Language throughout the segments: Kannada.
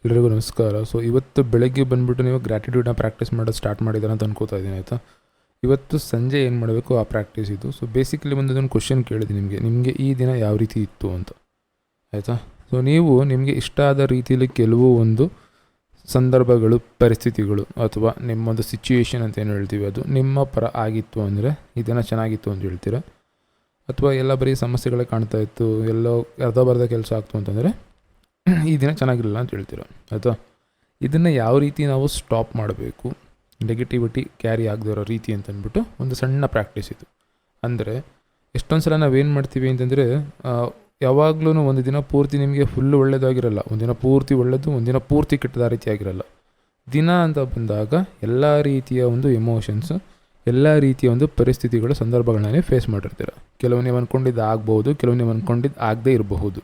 ಎಲ್ಲರಿಗೂ ನಮಸ್ಕಾರ. ಸೊ ಇವತ್ತು ಬೆಳಗ್ಗೆ ಬಂದುಬಿಟ್ಟು ನೀವು ಗ್ರ್ಯಾಟಿಟ್ಯೂಡ್ನ ಪ್ರಾಕ್ಟೀಸ್ ಮಾಡೋದು ಸ್ಟಾರ್ಟ್ ಮಾಡಿದ್ದಾರೆ ಅಂತ ಅನ್ಕೋತಾ ಇದ್ದೀನಿ, ಆಯಿತಾ. ಇವತ್ತು ಸಂಜೆ ಏನು ಮಾಡಬೇಕು ಆ ಪ್ರಾಕ್ಟೀಸ್ ಇದು. ಸೊ ಬೇಸಿಕಲಿ ಒಂದು ಕ್ವಶನ್ ಕೇಳಿದೆ ನಿಮಗೆ ಈ ದಿನ ಯಾವ ರೀತಿ ಇತ್ತು ಅಂತ, ಆಯಿತಾ. ಸೊ ನೀವು ನಿಮಗೆ ಇಷ್ಟ ಆದ ರೀತಿಯಲ್ಲಿ ಕೆಲವು ಒಂದು ಸಂದರ್ಭಗಳು, ಪರಿಸ್ಥಿತಿಗಳು ಅಥವಾ ನಿಮ್ಮೊಂದು ಸಿಚುವೇಶನ್ ಅಂತ ಏನು ಹೇಳ್ತೀವಿ ಅದು ನಿಮ್ಮ ಪರ ಆಗಿತ್ತು ಅಂದರೆ ಈ ದಿನ ಚೆನ್ನಾಗಿತ್ತು ಅಂತ ಹೇಳ್ತೀರಾ. ಅಥವಾ ಎಲ್ಲ ಬರೀ ಸಮಸ್ಯೆಗಳೇ ಕಾಣ್ತಾ ಇತ್ತು, ಎಲ್ಲೋ ಅರ್ಧ ಬರ್ಧ ಕೆಲಸ ಆಗ್ತು ಅಂತಂದರೆ ಈ ದಿನ ಚೆನ್ನಾಗಿರಲಿಲ್ಲ ಅಂತ ಹೇಳ್ತೀರ, ಆಯಿತಾ. ಇದನ್ನು ಯಾವ ರೀತಿ ನಾವು ಸ್ಟಾಪ್ ಮಾಡಬೇಕು, ನೆಗೆಟಿವಿಟಿ ಕ್ಯಾರಿ ಆಗದೇ ಇರೋ ರೀತಿ ಅಂತಂದ್ಬಿಟ್ಟು ಒಂದು ಸಣ್ಣ ಪ್ರಾಕ್ಟೀಸ್ ಇದು. ಅಂದರೆ ಎಷ್ಟೊಂದು ಸಲ ನಾವೇನು ಮಾಡ್ತೀವಿ ಅಂತಂದರೆ ಯಾವಾಗಲೂ ಒಂದು ದಿನ ಪೂರ್ತಿ ನಿಮಗೆ ಫುಲ್ಲು ಒಳ್ಳೆಯದಾಗಿರಲ್ಲ, ಒಂದಿನ ಪೂರ್ತಿ ಒಳ್ಳೆಯದು, ಒಂದಿನ ಪೂರ್ತಿ ಕೆಟ್ಟದ ರೀತಿ ಆಗಿರಲ್ಲ. ದಿನ ಅಂತ ಬಂದಾಗ ಎಲ್ಲ ರೀತಿಯ ಒಂದು ಎಮೋಷನ್ಸು, ಎಲ್ಲ ರೀತಿಯ ಒಂದು ಪರಿಸ್ಥಿತಿಗಳು, ಸಂದರ್ಭಗಳನ್ನೇ ಫೇಸ್ ಮಾಡಿರ್ತೀರ. ಕೆಲವು ನೀವು ಅಂದ್ಕೊಂಡಿದ್ದು ಆಗ್ಬೋದು, ಕೆಲವು ನೀವು ಅಂದ್ಕೊಂಡಿದ್ದು ಆಗದೇ ಇರಬಹುದು.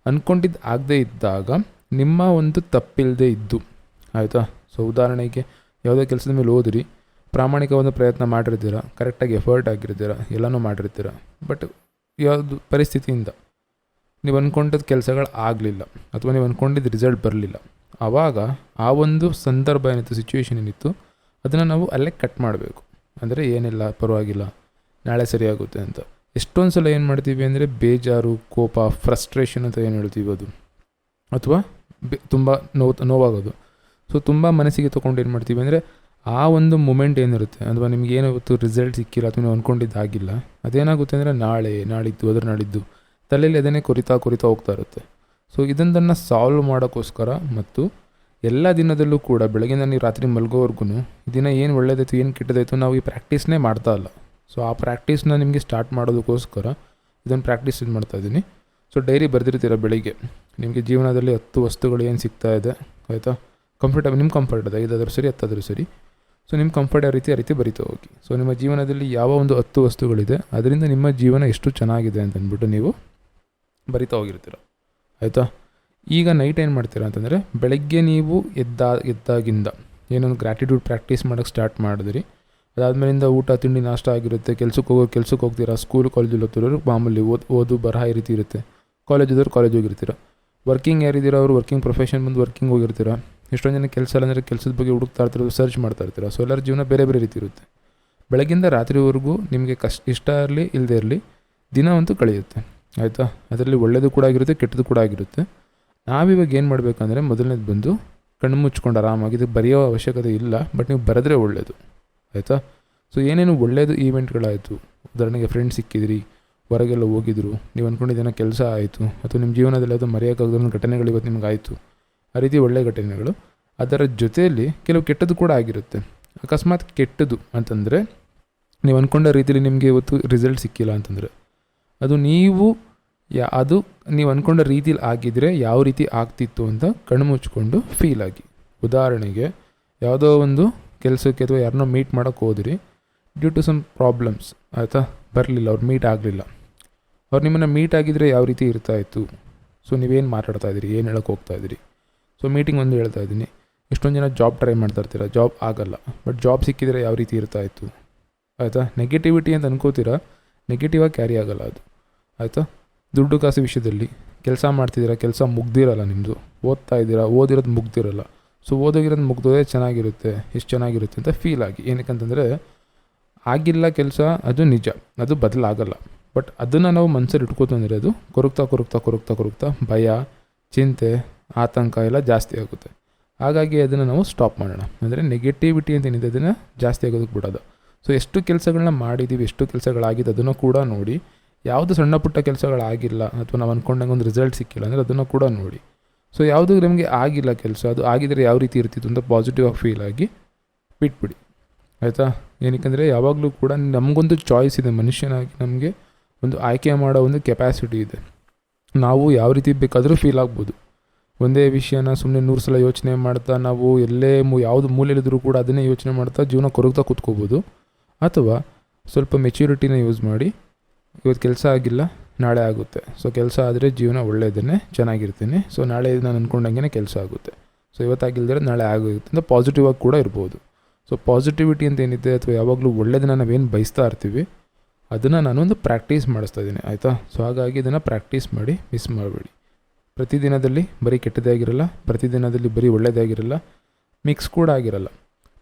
ಅಂದ್ಕೊಂಡಿದ್ದು ಆಗದೇ ಇದ್ದಾಗ ನಿಮ್ಮ ಒಂದು ತಪ್ಪಿಲ್ಲದೆ ಇದ್ದು, ಆಯಿತಾ. ಸೊ ಉದಾಹರಣೆಗೆ ಯಾವುದೇ ಕೆಲಸದ ಮೇಲೆ ಓದಿರಿ, ಪ್ರಾಮಾಣಿಕ ಒಂದು ಪ್ರಯತ್ನ ಮಾಡಿರ್ತೀರ, ಕರೆಕ್ಟಾಗಿ ಎಫರ್ಟ್ ಆಗಿರ್ತೀರ, ಎಲ್ಲನೂ ಮಾಡಿರ್ತೀರ. ಬಟ್ ಯಾವುದು ಪರಿಸ್ಥಿತಿಯಿಂದ ನೀವು ಅಂದ್ಕೊಂಡಿದ್ದ ಕೆಲಸಗಳು ಆಗಲಿಲ್ಲ ಅಥವಾ ನೀವು ಅಂದ್ಕೊಂಡಿದ್ದು ರಿಸಲ್ಟ್ ಬರಲಿಲ್ಲ. ಆವಾಗ ಆ ಒಂದು ಸಂದರ್ಭ ಏನಿತ್ತು, ಸಿಚುವೇಶನ್ ಏನಿತ್ತು, ಅದನ್ನು ನಾವು ಅಲ್ಲೇ ಕಟ್ ಮಾಡಬೇಕು. ಅಂದರೆ ಏನಿಲ್ಲ, ಪರವಾಗಿಲ್ಲ, ನಾಳೆ ಸರಿಯಾಗುತ್ತೆ ಅಂತ. ಎಷ್ಟೊಂದು ಸಲ ಏನು ಮಾಡ್ತೀವಿ ಅಂದರೆ ಬೇಜಾರು, ಕೋಪ, ಫ್ರಸ್ಟ್ರೇಷನ್ ಅಂತ ಏನು ಹೇಳ್ತೀವಿ ಅದು, ಅಥವಾ ತುಂಬ ನೋವಾಗೋದು. ಸೊ ತುಂಬ ಮನಸ್ಸಿಗೆ ತೊಗೊಂಡು ಏನು ಮಾಡ್ತೀವಿ ಅಂದರೆ ಆ ಒಂದು ಮೂಮೆಂಟ್ ಏನಿರುತ್ತೆ, ಅಥವಾ ನಿಮ್ಗೆ ಏನಾಗುತ್ತೆ ರಿಸಲ್ಟ್ ಸಿಕ್ಕಿಲ್ಲ ಅಥವಾ ನೀವು ಅಂದ್ಕೊಂಡಿದ್ದಾಗಿಲ್ಲ, ಅದೇನಾಗುತ್ತೆ ಅಂದರೆ ನಾಳಿದ್ದು ಅದರ ನಾಳಿದ್ದು ತಲೆಯಲ್ಲಿ ಅದನ್ನೇ ಕೊರಿತಾ ಹೋಗ್ತಾ ಇರುತ್ತೆ. ಸೊ ಇದನ್ನು ಸಾಲ್ವ್ ಮಾಡೋಕ್ಕೋಸ್ಕರ ಮತ್ತು ಎಲ್ಲ ದಿನದಲ್ಲೂ ಕೂಡ ಬೆಳಗಿಂದ ನೀವು ರಾತ್ರಿ ಮಲಗೋವರೆಗೂ ದಿನ ಏನು ಒಳ್ಳೆಯದಾಯಿತು ಏನು ಕೆಟ್ಟದಾಯಿತು ನಾವು ಈ ಪ್ರಾಕ್ಟೀಸ್ನೇ ಮಾಡ್ತಾ ಇಲ್ಲ. ಸೊ ಆ ಪ್ರಾಕ್ಟೀಸ್ನ ನಿಮಗೆ ಸ್ಟಾರ್ಟ್ ಮಾಡೋದಕ್ಕೋಸ್ಕರ ಇದನ್ನು ಪ್ರಾಕ್ಟೀಸ್ ಮಾಡ್ತಾಯಿದ್ದೀನಿ. ಸೊ ಡೈರಿ ಬರೆದಿರ್ತೀರ ಬೆಳಿಗ್ಗೆ, ನಿಮಗೆ ಜೀವನದಲ್ಲಿ 10 ವಸ್ತುಗಳು ಏನು ಸಿಗ್ತಾ ಇದೆ, ಆಯಿತಾ. ನಿಮ್ಮ ಕಂಫರ್ಟ್ ಇದೆ, 5 ಆದರೂ ಸರಿ 10 ಆದರೂ ಸರಿ. ಸೊ ನಿಮ್ಮ ಕಂಫರ್ಟ್ ಆ ರೀತಿ ಬರಿತಾ ಹೋಗಿ. ಸೊ ನಿಮ್ಮ ಜೀವನದಲ್ಲಿ ಯಾವ ಒಂದು 10 ವಸ್ತುಗಳಿದೆ ಅದರಿಂದ ನಿಮ್ಮ ಜೀವನ ಎಷ್ಟು ಚೆನ್ನಾಗಿದೆ ಅಂತಂದ್ಬಿಟ್ಟು ನೀವು ಬರಿತಾ ಹೋಗಿರ್ತೀರ, ಆಯಿತಾ. ಈಗ ನೈಟ್ ಏನು ಮಾಡ್ತೀರಾ ಅಂತಂದರೆ ಬೆಳಗ್ಗೆ ನೀವು ಎದ್ದಾಗಿಂದ ಏನೊಂದು ಗ್ರ್ಯಾಟಿಟ್ಯೂಡ್ ಪ್ರಾಕ್ಟೀಸ್ ಮಾಡೋಕ್ಕೆ ಸ್ಟಾರ್ಟ್ ಮಾಡಿದ್ರಿ. ಅದಾದಮೇಲಿಂದ ಊಟ ತಿಂಡಿ ನಾಷ್ಟ ಆಗಿರುತ್ತೆ, ಕೆಲ್ಸಕ್ಕೆ ಹೋಗ್ತೀರಾ, ಸ್ಕೂಲ್ ಕಾಲೇಜಲ್ಲಿ ಓದ್ತಿರೋರು ಮಾಮೂಲಿ ಓದು ಬರಹ ಈ ರೀತಿ ಇರುತ್ತೆ. ಕಾಲೇಜಿದವ್ರು ಕಾಲೇಜ್ ಹೋಗಿರ್ತೀರ. ವರ್ಕಿಂಗ್ ಯಾರಿದ್ದೀರ ಅವರು ವರ್ಕಿಂಗ್ ಪ್ರೊಫೆಷನ್ ಬಂದು ವರ್ಕಿಂಗ್ ಹೋಗಿರ್ತೀರ. ಎಷ್ಟೊಂದು ಜನ ಕೆಲಸ ಇಲ್ಲ ಅಂದರೆ ಕೆಲಸದ ಬಗ್ಗೆ ಹುಡುಕ್ತಾ ಇರ್ತೀರ, ಸರ್ಚ್ ಮಾಡ್ತಾ ಇರ್ತೀರ. ಸೊ ಎಲ್ಲರ ಜೀವನ ಬೇರೆ ರೀತಿ ಇರುತ್ತೆ. ಬೆಳಗ್ಗಿಂದ ರಾತ್ರಿವರೆಗೂ ನಿಮಗೆ ಇಷ್ಟ ಇರಲಿ ಇಲ್ಲದೇ ಇರಲಿ ದಿನ ಅಂತೂ ಕಳೆಯುತ್ತೆ, ಆಯಿತಾ. ಅದರಲ್ಲಿ ಒಳ್ಳೆಯದು ಕೂಡ ಆಗಿರುತ್ತೆ, ಕೆಟ್ಟದ್ದು ಕೂಡ ಆಗಿರುತ್ತೆ. ನಾವಿವಾಗ ಏನು ಮಾಡಬೇಕಂದ್ರೆ ಮೊದಲನೇದು ಬಂದು ಕಣ್ಣು ಮುಚ್ಕೊಂಡು ಆರಾಮಾಗಿ, ಇದು ಬರೆಯೋ ಅವಶ್ಯಕತೆ ಇಲ್ಲ, ಬಟ್ ನೀವು ಬರೆದ್ರೆ ಒಳ್ಳೆಯದು, ಆಯಿತಾ. ಸೊ ಏನೇನು ಒಳ್ಳೆಯದು ಈವೆಂಟ್ಗಳಾಯಿತು, ಉದಾಹರಣೆಗೆ ಫ್ರೆಂಡ್ಸ್ ಸಿಕ್ಕಿದ್ರಿ, ಹೊರಗೆಲ್ಲ ಹೋಗಿದ್ರು, ನೀವು ಅಂದ್ಕೊಂಡಿದ್ದೇನೋ ಕೆಲಸ ಆಯಿತು, ಅಥವಾ ನಿಮ್ಮ ಜೀವನದಲ್ಲಿ ಅದು ಮರೆಯೋಕ್ಕಾಗದ ಘಟನೆಗಳು ಇವತ್ತು ನಿಮ್ಗೆ ಆಯಿತು, ಆ ರೀತಿ ಒಳ್ಳೆಯ ಘಟನೆಗಳು. ಅದರ ಜೊತೆಯಲ್ಲಿ ಕೆಲವು ಕೆಟ್ಟದ್ದು ಕೂಡ ಆಗಿರುತ್ತೆ. ಅಕಸ್ಮಾತ್ ಕೆಟ್ಟದ್ದು ಅಂತಂದರೆ ನೀವು ಅಂದ್ಕೊಂಡ ರೀತಿಯಲ್ಲಿ ನಿಮಗೆ ಇವತ್ತು ರಿಸಲ್ಟ್ ಸಿಕ್ಕಿಲ್ಲ ಅಂತಂದರೆ ಅದು ನೀವು ಅಂದ್ಕೊಂಡ ರೀತಿಯಲ್ಲಿ ಆಗಿದ್ದರೆ ಯಾವ ರೀತಿ ಆಗ್ತಿತ್ತು ಅಂತ ಕಣ್ಣು ಮುಚ್ಕೊಂಡು ಫೀಲ್ ಆಗಿ. ಉದಾಹರಣೆಗೆ ಯಾವುದೋ ಒಂದು ಕೆಲಸಕ್ಕೆ ಅಥವಾ ಯಾರನ್ನೋ ಮೀಟ್ ಮಾಡೋಕ್ಕೆ ಹೋದ್ರಿ, ಡ್ಯೂ ಟು ಸಮ್ ಪ್ರಾಬ್ಲಮ್ಸ್, ಆಯಿತಾ, ಬರಲಿಲ್ಲ, ಅವ್ರು ಮೀಟ್ ಆಗಲಿಲ್ಲ. ಅವ್ರು ನಿಮ್ಮನ್ನು ಮೀಟ್ ಆಗಿದ್ದರೆ ಯಾವ ರೀತಿ ಇರ್ತಾಯಿತ್ತು. ಸೊ ನೀವೇನು ಮಾತಾಡ್ತಾ ಇದ್ದೀರಿ, ಏನು ಹೇಳೋಕ್ಕೆ ಹೋಗ್ತಾ ಇದ್ದೀರಿ. ಸೊ ಮೀಟಿಂಗ್ ಒಂದು ಹೇಳ್ತಾ ಇದ್ದೀನಿ, ಎಷ್ಟೊಂದು ಜನ ಜಾಬ್ ಟ್ರೈ ಮಾಡ್ತಾ ಇರ್ತೀರ, ಜಾಬ್ ಆಗಲ್ಲ, ಬಟ್ ಜಾಬ್ ಸಿಕ್ಕಿದರೆ ಯಾವ ರೀತಿ ಇರ್ತಾಯಿತ್ತು, ಆಯಿತಾ. ನೆಗೆಟಿವಿಟಿ ಅಂತ ಅನ್ಕೋತೀರ, ನೆಗೆಟಿವಾಗಿ ಕ್ಯಾರಿ ಆಗೋಲ್ಲ ಅದು, ಆಯಿತಾ. ದುಡ್ಡು ಕಾಸು ವಿಷಯದಲ್ಲಿ ಕೆಲಸ ಮಾಡ್ತಿದ್ದೀರಾ, ಕೆಲಸ ಮುಗ್ದಿರಲ್ಲ ನಿಮ್ಮದು, ಓದ್ತಾ ಇದ್ದೀರಾ, ಓದಿರೋದು ಮುಗ್ದಿರಲ್ಲ. ಸೊ ಓದೋಗಿರೋದು ಮುಗ್ದೋದೇ ಚೆನ್ನಾಗಿರುತ್ತೆ, ಎಷ್ಟು ಚೆನ್ನಾಗಿರುತ್ತೆ ಅಂತ ಫೀಲ್ ಆಗಿ. ಏನಕ್ಕಂತಂದರೆ ಆಗಿಲ್ಲ ಕೆಲಸ, ಅದು ನಿಜ, ಅದು ಬದಲಾಗಲ್ಲ. ಬಟ್ ಅದನ್ನು ನಾವು ಮನಸ್ಸಲ್ಲಿ ಇಟ್ಕೋತಂದರೆ ಅದು ಕೊರಗ್ತಾ ಭಯ, ಚಿಂತೆ, ಆತಂಕ ಎಲ್ಲ ಜಾಸ್ತಿ ಆಗುತ್ತೆ. ಹಾಗಾಗಿ ಅದನ್ನು ನಾವು ಸ್ಟಾಪ್ ಮಾಡೋಣ. ಅಂದರೆ ನೆಗೆಟಿವಿಟಿ ಅಂತ ಏನಿದೆ ಅದನ್ನು ಜಾಸ್ತಿ ಆಗೋದಕ್ಕೆ ಬಿಡೋದು. ಸೊ ಎಷ್ಟು ಕೆಲಸಗಳನ್ನ ಮಾಡಿದ್ದೀವಿ, ಎಷ್ಟು ಕೆಲಸಗಳಾಗಿದೆ ಅದನ್ನು ಕೂಡ ನೋಡಿ. ಯಾವುದು ಸಣ್ಣ ಪುಟ್ಟ ಕೆಲಸಗಳಾಗಿಲ್ಲ ಅಥವಾ ನಾವು ಅಂದ್ಕೊಂಡಂಗೆ ಒಂದು ರಿಸಲ್ಟ್ ಸಿಕ್ಕಿಲ್ಲ ಅಂದರೆ ಅದನ್ನು ಕೂಡ ನೋಡಿ. ಸೊ ಯಾವುದು ನಮಗೆ ಆಗಿಲ್ಲ ಕೆಲಸ, ಅದು ಆಗಿದರೆ ಯಾವ ರೀತಿ ಇರ್ತಿತ್ತು ಅಂತ ಪಾಸಿಟಿವ್ ಆಗಿ ಫೀಲ್ ಆಗಿ ಬಿಟ್ಬಿಡಿ, ಆಯಿತಾ. ಏನಕ್ಕೆಂದರೆ ಯಾವಾಗಲೂ ಕೂಡ ನಮಗೊಂದು ಚಾಯ್ಸ್ ಇದೆ, ಮನುಷ್ಯನಾಗಿ ನಮಗೆ ಒಂದು ಆಯ್ಕೆ ಮಾಡೋ ಒಂದು ಕೆಪಾಸಿಟಿ ಇದೆ. ನಾವು ಯಾವ ರೀತಿ ಬೇಕಾದರೂ ಫೀಲ್ ಆಗ್ಬೋದು. ಒಂದೇ ವಿಷಯನ ಸುಮ್ಮನೆ 100 ಸಲ ಯೋಚನೆ ಮಾಡ್ತಾ ನಾವು ಎಲ್ಲೇ ಯಾವುದು ಮೂಲೆಯಲ್ಲಿದ್ದರೂ ಕೂಡ ಅದನ್ನೇ ಯೋಚನೆ ಮಾಡ್ತಾ ಜೀವನ ಕೊರಗ್ತಾ ಕೂತ್ಕೋಬೋದು. ಅಥವಾ ಸ್ವಲ್ಪ ಮೆಚ್ಯೂರಿಟಿನ ಯೂಸ್ ಮಾಡಿ, ಇವತ್ತು ಕೆಲಸ ಆಗಿಲ್ಲ, ನಾಳೆ ಆಗುತ್ತೆ. ಸೊ ಕೆಲಸ ಆದರೆ ಜೀವನ ಒಳ್ಳೆಯದನ್ನೇ, ಚೆನ್ನಾಗಿರ್ತೀನಿ. ಸೊ ನಾಳೆ ನಾನು ಅಂದ್ಕೊಂಡಂಗೆ ಕೆಲಸ ಆಗುತ್ತೆ. ಸೊ ಇವತ್ತಾಗಿಲ್ದರೆ ನಾಳೆ ಆಗುತ್ತೆ ಅಂತ ಪಾಸಿಟಿವ್ ಆಗಿ ಕೂಡ ಇರ್ಬೋದು. ಸೊ ಪಾಸಿಟಿವಿಟಿ ಅಂತ ಏನಿದೆ, ಅಥವಾ ಯಾವಾಗಲೂ ಒಳ್ಳೆಯದನ್ನು ನಾವೇನು ಬಯಸ್ತಾ ಇರ್ತೀವಿ ಅದನ್ನು ನಾನೊಂದು ಪ್ರಾಕ್ಟೀಸ್ ಮಾಡಿಸ್ತಾ ಇದ್ದೀನಿ, ಆಯಿತಾ. ಸೊ ಹಾಗಾಗಿ ಇದನ್ನು ಪ್ರಾಕ್ಟೀಸ್ ಮಾಡಿ ಮಿಸ್ ಮಾಡಬೇಡಿ. ಪ್ರತಿದಿನದಲ್ಲಿ ಬರೀ ಕೆಟ್ಟದೇ ಆಗಿರಲ್ಲ, ಪ್ರತಿದಿನದಲ್ಲಿ ಬರೀ ಒಳ್ಳೆಯದೇ ಆಗಿರಲ್ಲ, ಮಿಕ್ಸ್ ಕೂಡ ಆಗಿರಲ್ಲ.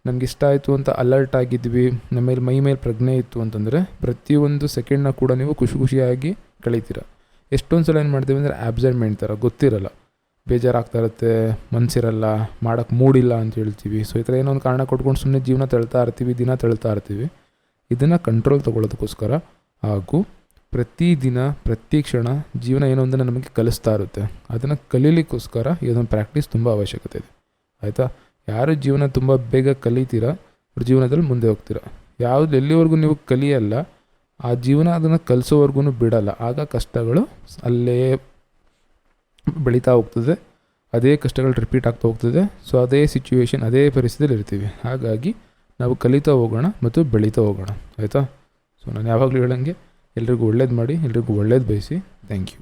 ನನಗಿಷ್ಟ ಆಯಿತು ಅಂತ ಅಲರ್ಟ್ ಆಗಿದ್ವಿ, ನಮ್ಮ ಮೇಲೆ ಮೈ ಮೇಲೆ ಪ್ರಜ್ಞೆ ಇತ್ತು ಅಂತಂದರೆ ಪ್ರತಿಯೊಂದು ಸೆಕೆಂಡ್ನ ಕೂಡ ನೀವು ಖುಷಿಯಾಗಿ ಕಳೀತೀರ. ಎಷ್ಟೊಂದು ಸಲ ಏನು ಮಾಡ್ತೀವಿ ಅಂದರೆ ಆಬ್ಸೆಂಟ್ಮೆಂಟ್ ಥರ, ಗೊತ್ತಿರಲ್ಲ, ಬೇಜಾರಾಗ್ತಾ ಇರುತ್ತೆ, ಮನಸ್ಸಿರಲ್ಲ, ಮಾಡೋಕ್ಕೆ ಮೂಡಿಲ್ಲ ಅಂತ ಹೇಳ್ತೀವಿ. ಸೊ ಈ ಥರ ಏನೋ ಒಂದು ಕಾರಣ ಕೊಟ್ಕೊಂಡು ಸುಮ್ಮನೆ ಜೀವನ ತಳ್ತಾ ಇರ್ತೀವಿ, ದಿನ ತಳ್ತಾ ಇರ್ತೀವಿ. ಇದನ್ನು ಕಂಟ್ರೋಲ್ ತೊಗೊಳ್ಳೋದಕ್ಕೋಸ್ಕರ ಹಾಗೂ ಪ್ರತಿದಿನ ಪ್ರತಿ ಕ್ಷಣ ಜೀವನ ಏನೋ ಒಂದನ್ನು ನಮಗೆ ಕಲಿಸ್ತಾ ಇರುತ್ತೆ. ಅದನ್ನು ಕಲೀಲಿಕ್ಕೋಸ್ಕರ ಇದೊಂದು ಪ್ರಾಕ್ಟೀಸ್ ತುಂಬ ಅವಶ್ಯಕತೆ ಇದೆ. ಆಯಿತಾ? ಯಾರು ಜೀವನ ತುಂಬ ಬೇಗ ಕಲಿತೀರಾ ಅವ್ರ ಜೀವನದಲ್ಲಿ ಮುಂದೆ ಹೋಗ್ತೀರಾ. ಯಾವುದು ಎಲ್ಲಿವರೆಗೂ ನೀವು ಕಲಿಯಲ್ಲ ಆ ಜೀವನ ಅದನ್ನು ಕಲಿಸೋವರೆಗೂ ಬಿಡಲ್ಲ. ಆಗ ಕಷ್ಟಗಳು ಅಲ್ಲೇ ಬೆಳೀತಾ ಹೋಗ್ತದೆ, ಅದೇ ಕಷ್ಟಗಳು ರಿಪೀಟ್ ಆಗ್ತಾ ಹೋಗ್ತದೆ. ಸೊ ಅದೇ ಸಿಚುವೇಶನ್, ಅದೇ ಪರಿಸ್ಥಿತಿಯಲ್ಲಿ ಇರ್ತೀವಿ. ಹಾಗಾಗಿ ನಾವು ಕಲಿತಾ ಹೋಗೋಣ ಮತ್ತು ಬೆಳೀತಾ ಹೋಗೋಣ. ಆಯಿತಾ? ಸೊ ನಾನು ಯಾವಾಗಲೂ ಹೇಳಂಗೆ ಎಲ್ರಿಗೂ ಒಳ್ಳೇದು ಮಾಡಿ, ಎಲ್ರಿಗೂ ಒಳ್ಳೇದು ಬಯಸಿ. Thank you.